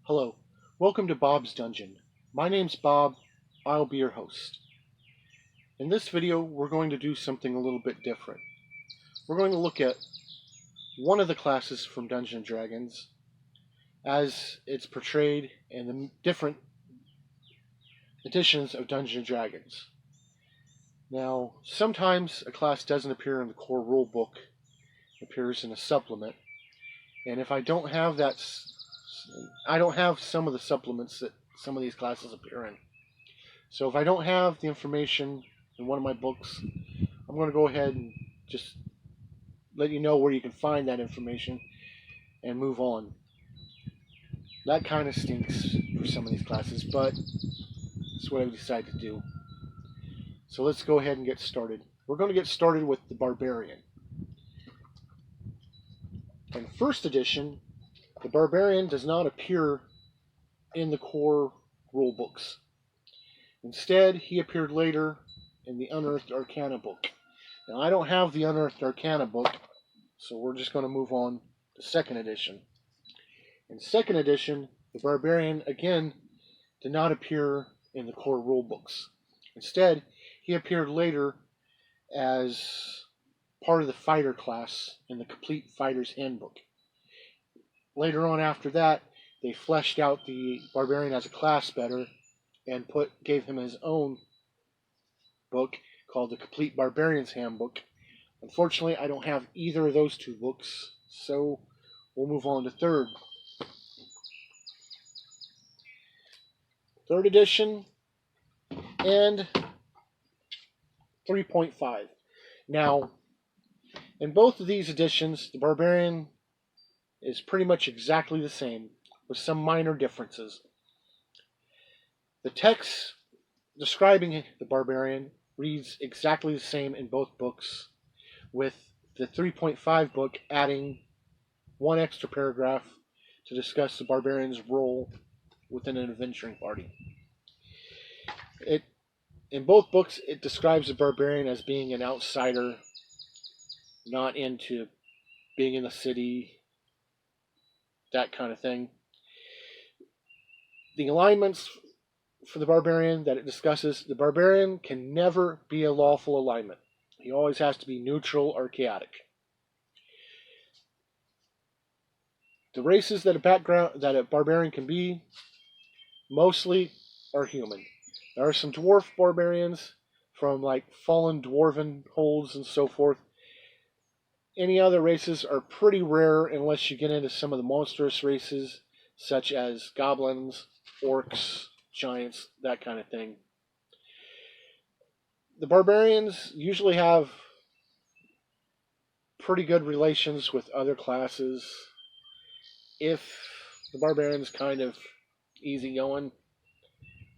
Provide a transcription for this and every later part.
Hello, welcome to Bob's Dungeon. My name's Bob, I'll be your host. In this video, we're going to do something a little bit different. We're going to look at one of the classes from Dungeons & Dragons as it's portrayed in the different editions of Dungeons & Dragons. Now, sometimes a class doesn't appear in the core rulebook, it appears in a supplement. And if I don't have some of the supplements that some of these classes appear in. So if I don't have the information in one of my books, I'm going to go ahead and just let you know where you can find that information and move on. That kind of stinks for some of these classes, but it's what I've decided to do. So let's go ahead and get started. We're going to get started with the Barbarian. In first edition, the Barbarian does not appear in the core rule books. Instead, he appeared later in the Unearthed Arcana book. Now, I don't have the Unearthed Arcana book, so we're just going to move on to second edition. In second edition, the Barbarian, again, did not appear in the core rule books. Instead, he appeared later as part of the fighter class in the Complete Fighter's Handbook. Later on after that, they fleshed out the Barbarian as a class better and gave him his own book called the Complete Barbarian's Handbook. Unfortunately, I don't have either of those two books, so we'll move on to third. Third edition and 3.5. Now, in both of these editions, the Barbarian is pretty much exactly the same, with some minor differences. The text describing the Barbarian reads exactly the same in both books, with the 3.5 book adding one extra paragraph to discuss the Barbarian's role within an adventuring party. In both books, it describes the Barbarian as being an outsider, not into being in the city, that kind of thing. The alignments for the Barbarian that it discusses, the Barbarian can never be a lawful alignment. He always has to be neutral or chaotic. The races that a Barbarian can be mostly are human. There are some dwarf barbarians from like fallen dwarven holds and so forth. Any other races are pretty rare unless you get into some of the monstrous races, such as goblins, orcs, giants, that kind of thing. The barbarians usually have pretty good relations with other classes. If the barbarian's kind of easygoing,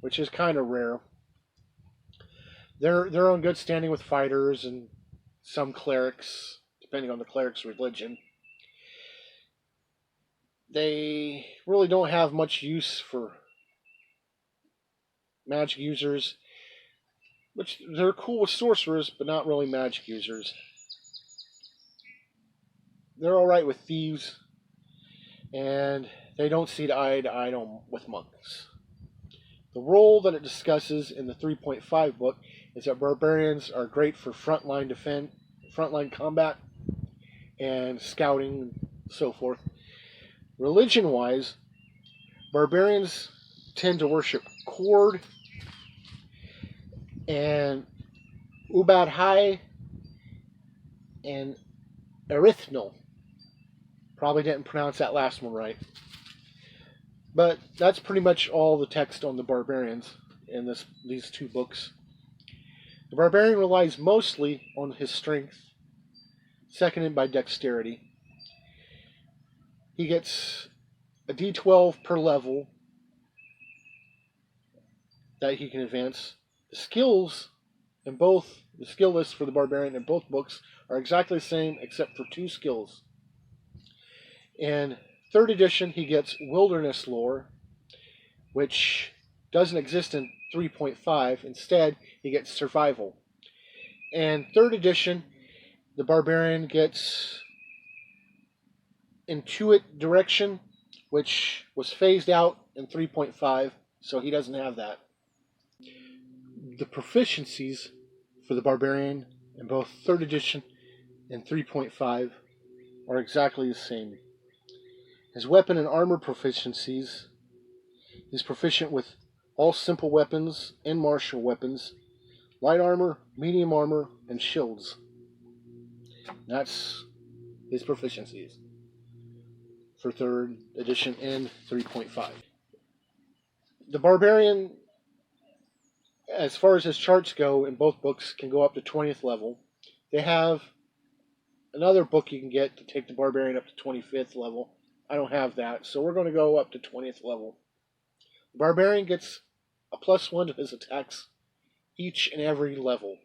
which is kind of rare. They're on good standing with fighters and some clerics, depending on the cleric's religion. They really don't have much use for magic users, which they're cool with sorcerers, but not really magic users. They're alright with thieves, and they don't see eye to eye with monks. The role that it discusses in the 3.5 book is that barbarians are great for frontline combat, and scouting, and so forth. Religion-wise, barbarians tend to worship Kord and Ubad-Hai and Erithnal. Probably didn't pronounce that last one right. But that's pretty much all the text on the barbarians in these two books. The barbarian relies mostly on his strength, seconded by dexterity. He gets a d12 per level that he can advance. The skills in both, the skill lists for the barbarian in both books are exactly the same except for two skills. In third edition, he gets Wilderness Lore, which doesn't exist in 3.5. Instead, he gets Survival. In third edition, the Barbarian gets Intuit Direction, which was phased out in 3.5, so he doesn't have that. The proficiencies for the Barbarian in both 3rd edition and 3.5 are exactly the same. His weapon and armor proficiencies, he's proficient with all simple weapons and martial weapons, light armor, medium armor, and shields. That's his proficiencies for 3rd edition and 3.5. The Barbarian, as far as his charts go in both books, can go up to 20th level. They have another book you can get to take the Barbarian up to 25th level. I don't have that, so we're going to go up to 20th level. The Barbarian gets a +1 to his attacks each and every level.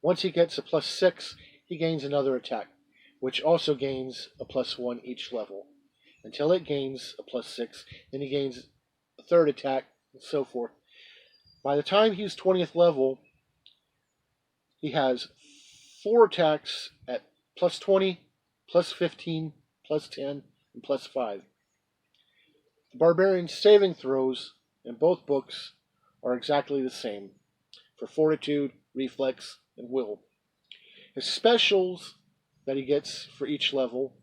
Once he gets a +6, he gains another attack, which also gains a +1 each level, until it gains a +6, then he gains a 3rd attack, and so forth. By the time he's 20th level, he has 4 attacks at +20, +15, +10, and +5. The Barbarian's saving throws in both books are exactly the same, for Fortitude, Reflex, and Will. His specials that he gets for each level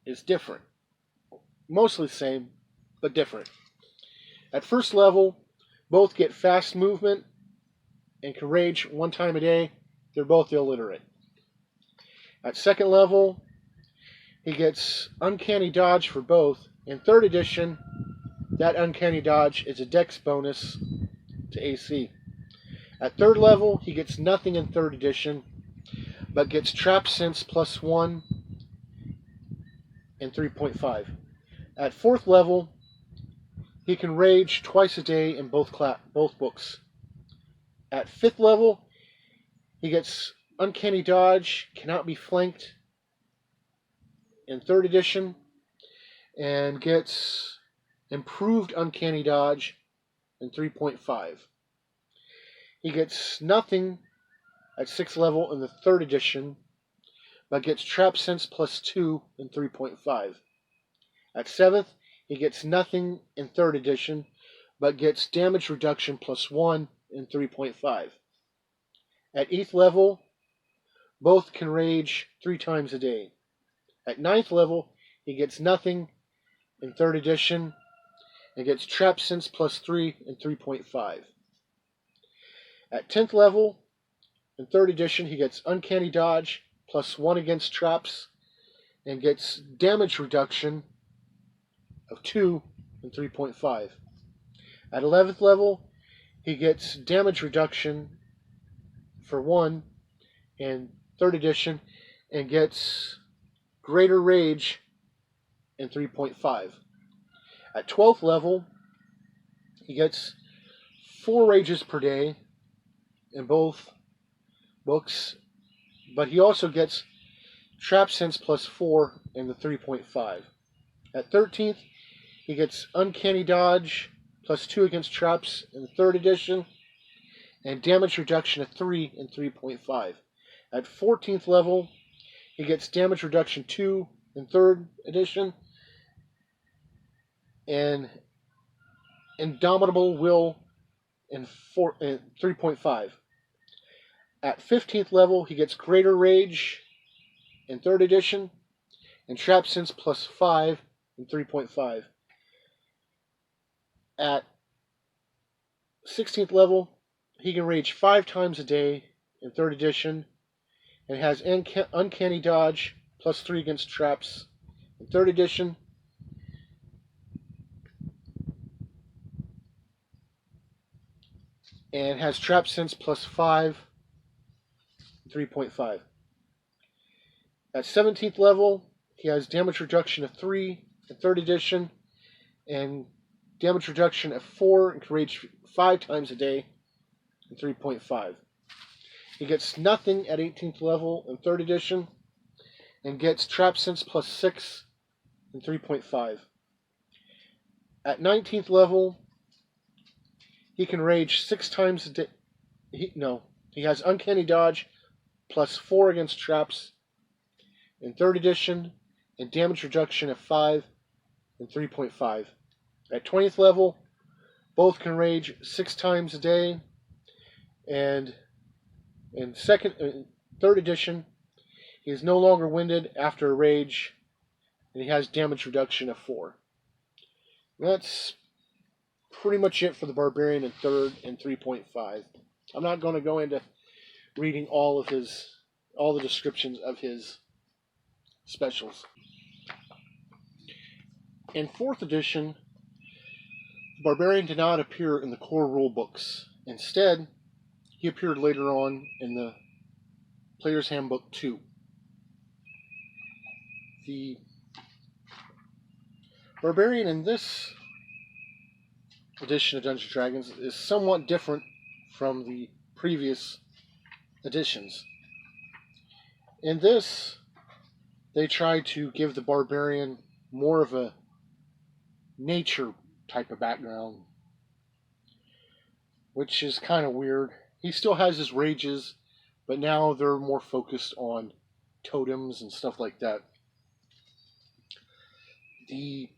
is different. Mostly the same, but different. At 1st level, both get fast movement and can rage 1 time a day. They're both illiterate. At 2nd level, he gets Uncanny Dodge for both. In 3rd edition, that Uncanny Dodge is a dex bonus to AC. At 3rd level, he gets nothing in 3rd edition, but gets Trap Sense +1 in 3.5. At 4th level, he can rage twice a day in both books. At 5th level, he gets Uncanny Dodge, cannot be flanked in 3rd edition, and gets Improved Uncanny Dodge in 3.5. He gets nothing at 6th level in the 3rd edition, but gets Trap Sense +2 in 3.5. At 7th, he gets nothing in 3rd edition, but gets Damage Reduction +1 in 3.5. At 8th level, both can rage 3 times a day. At 9th level, he gets nothing in 3rd edition, and gets Trap Sense +3 in 3.5. At 10th level, in 3rd edition, he gets Uncanny Dodge +1 against traps, and gets Damage Reduction of 2 in 3.5. At 11th level, he gets Damage Reduction for 1 in 3rd edition, and gets Greater Rage in 3.5. At 12th level, he gets 4 rages per day in both books, but he also gets Trap Sense +4 in the 3.5. At 13th, he gets Uncanny Dodge +2 against traps in the 3rd edition, and Damage Reduction of 3 in 3.5. At 14th level, he gets Damage Reduction 2 in 3rd edition, and Indomitable Will in 3.5. At 15th level, he gets Greater Rage in 3rd edition, and Trap Sense +5 in 3.5. At 16th level, he can rage 5 times a day in 3rd edition, and has Uncanny Dodge +3 against traps in 3rd edition, and has Trap Sense +5 in 3.5. At 17th level, he has Damage Reduction of 3 in 3rd edition, and Damage Reduction of 4, and can rage 5 times a day in 3.5. He gets nothing at 18th level in 3rd edition, and gets Trap Sense +6 in 3.5. At 19th level, he can rage 6 times a day. He has Uncanny Dodge +4 against traps in 3rd edition, and Damage Reduction of 5 and 3.5. At 20th level, both can rage 6 times a day, and in third edition, he is no longer winded after a rage, and he has damage reduction of 4. That's pretty much it for the Barbarian in third and 3.5. I'm not going to go into reading all the descriptions of his specials. In fourth edition, the Barbarian did not appear in the core rulebooks. Instead, he appeared later on in the Player's Handbook 2. The Barbarian in this edition of Dungeons & Dragons is somewhat different from the previous editions. In this, they try to give the Barbarian more of a nature type of background, which is kind of weird. He still has his rages, but now they're more focused on totems and stuff like that. The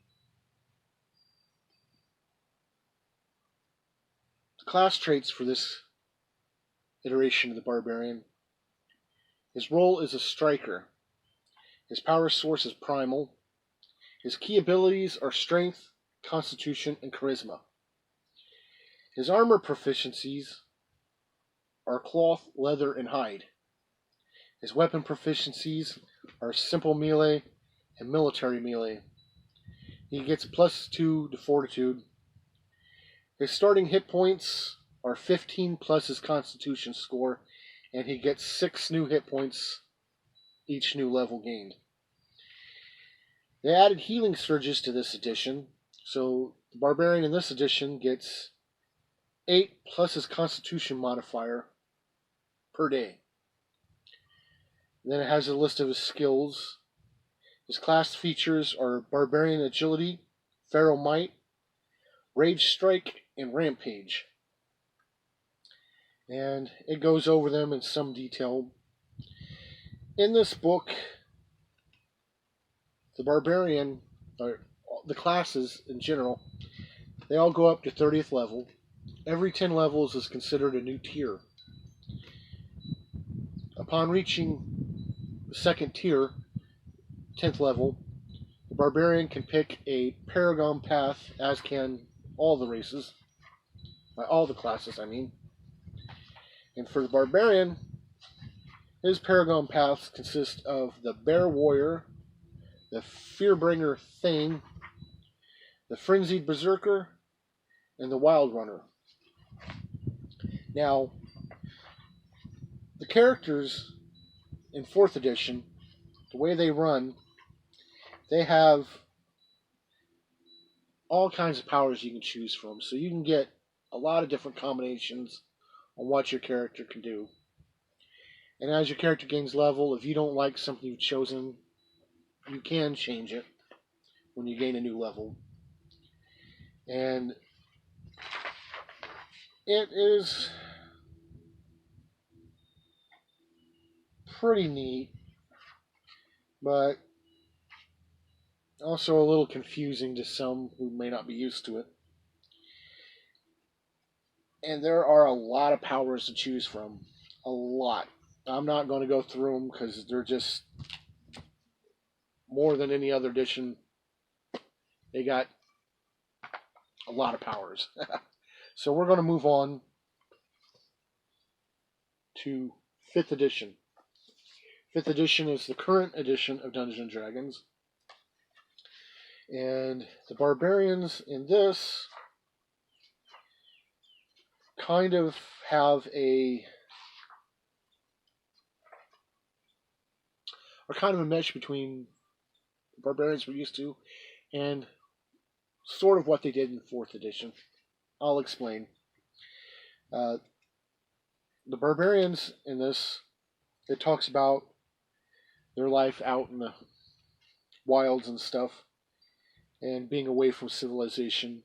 class traits for this iteration of the Barbarian: his role is a striker. His power source is primal. His key abilities are strength, constitution, and charisma. His armor proficiencies are cloth, leather, and hide. His weapon proficiencies are simple melee and military melee. He gets +2 to fortitude. His starting hit points are 15 plus his constitution score, and he gets 6 new hit points each new level gained. They added healing surges to this edition, so the Barbarian in this edition gets 8 plus his constitution modifier per day. Then it has a list of his skills. His class features are Barbarian Agility, Feral Might, Rage Strike, and Rampage. And it goes over them in some detail. In this book, the Barbarian, or the classes in general, they all go up to 30th level. Every 10 levels is considered a new tier. Upon reaching the second tier, 10th level, the Barbarian can pick a Paragon Path, as can all the races. All the classes, I mean. And for the Barbarian, his Paragon Paths consist of the Bear Warrior, the Fearbringer Thane, the Frenzied Berserker, and the Wild Runner. Now, the characters in 4th edition, the way they run, they have all kinds of powers you can choose from. So you can get a lot of different combinations on what your character can do. And as your character gains level, if you don't like something you've chosen, you can change it when you gain a new level. And it is pretty neat, but also a little confusing to some who may not be used to it. And there are a lot of powers to choose from. A lot. I'm not going to go through them because they're just more than any other edition. They got a lot of powers. So we're going to move on to 5th edition. 5th edition is the current edition of Dungeons & Dragons. And the Barbarians in this kind of have a mesh between the Barbarians we're used to and sort of what they did in 4th edition. I'll explain. The Barbarians in this, it talks about their life out in the wilds and stuff and being away from civilization.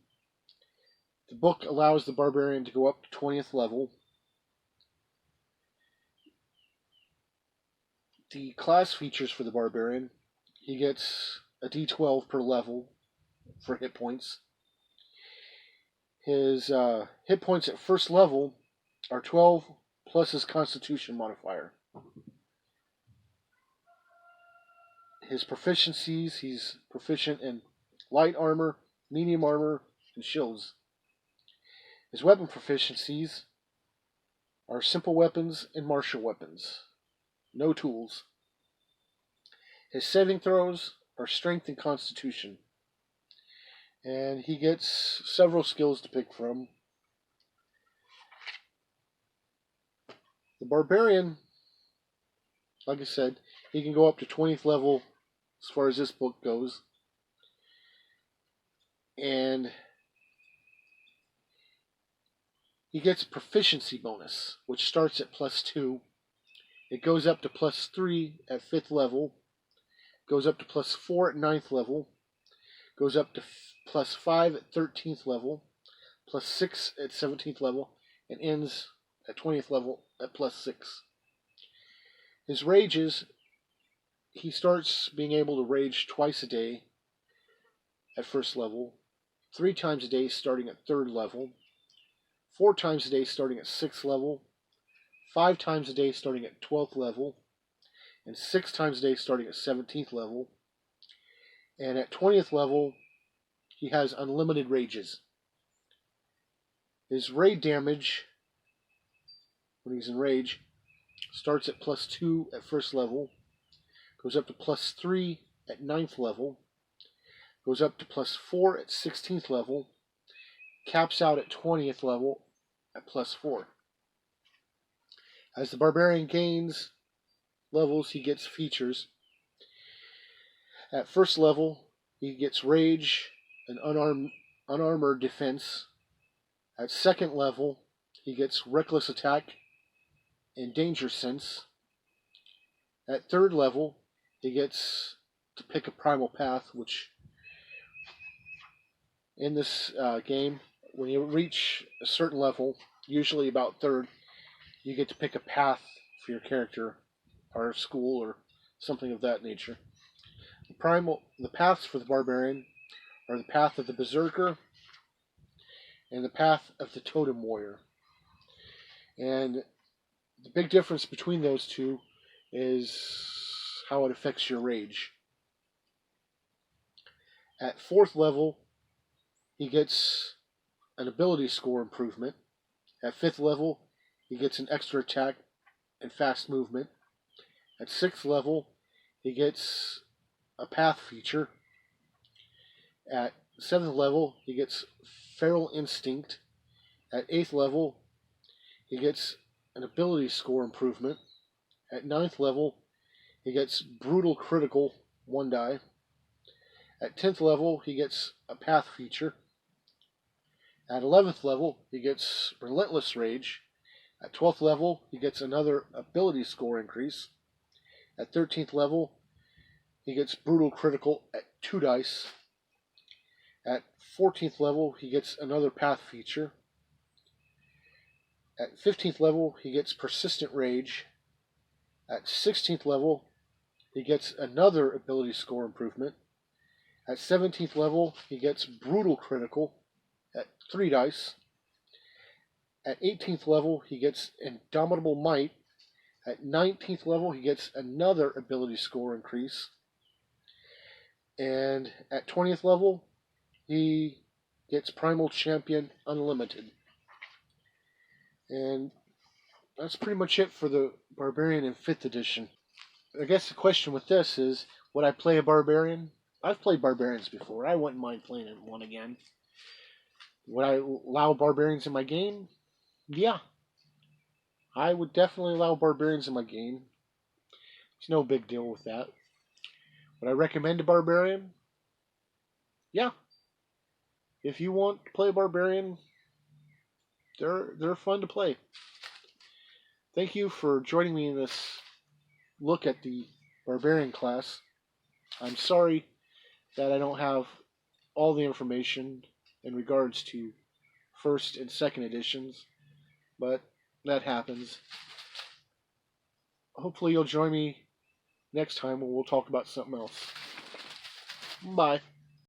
The book allows the Barbarian to go up to 20th level. The class features for the Barbarian: he gets a d12 per level, for hit points. His hit points at first level are 12 plus his Constitution modifier. His proficiencies, he's proficient in light armor, medium armor, and shields. His weapon proficiencies are simple weapons and martial weapons. No tools. His saving throws are strength and constitution. And he gets several skills to pick from. The Barbarian, like I said, he can go up to 20th level as far as this book goes. And he gets a proficiency bonus, which starts at +2. It goes up to +3 at 5th level. Goes up to +4 at 9th level. Goes up to +5 at 13th level. +6 at 17th level. And ends at 20th level at +6. His rages, he starts being able to rage twice a day at 1st level, 3 times a day starting at 3rd level, 4 times a day starting at 6th level, 5 times a day starting at 12th level, and 6 times a day starting at 17th level. And at 20th level, he has unlimited rages. His raid damage, when he's in rage, starts at +2 at 1st level, goes up to +3 at 9th level, goes up to +4 at 16th level, caps out at 20th level at +4. As the Barbarian gains levels, he gets features. At 1st level, he gets Rage and Unarmored Defense. At 2nd level, he gets Reckless Attack and Danger Sense. At 3rd level, he gets to pick a Primal Path, which in this game, when you reach a certain level, usually about 3rd, you get to pick a path for your character, or school, or something of that nature. The paths for the Barbarian are the path of the Berserker and the path of the Totem Warrior. And the big difference between those two is how it affects your rage. At 4th level, he gets an ability score improvement. At 5th level, he gets an extra attack and fast movement. At 6th level, he gets a path feature. At 7th level, he gets Feral Instinct. At 8th level, he gets an ability score improvement. At 9th level, he gets Brutal Critical, 1 die. At 10th level, he gets a path feature. At 11th level, he gets Relentless Rage. At 12th level, he gets another ability score increase. At 13th level, he gets Brutal Critical at 2 dice. At 14th level, he gets another path feature. At 15th level, he gets Persistent Rage. At 16th level, he gets another ability score improvement. At 17th level, he gets Brutal Critical at 3 dice. At 18th level, he gets Indomitable Might. At 19th level, he gets another ability score increase. And at 20th level, he gets Primal Champion Unlimited. And that's pretty much it for the Barbarian in 5th edition. I guess the question with this is, would I play a Barbarian? I've played Barbarians before. I wouldn't mind playing one again. Would I allow Barbarians in my game? Yeah. I would definitely allow Barbarians in my game. There's no big deal with that. Would I recommend a Barbarian? Yeah. If you want to play a Barbarian, they're fun to play. Thank you for joining me in this look at the Barbarian class. I'm sorry that I don't have all the information in regards to 1st and 2nd editions, but that happens. Hopefully you'll join me next time when we'll talk about something else. Bye.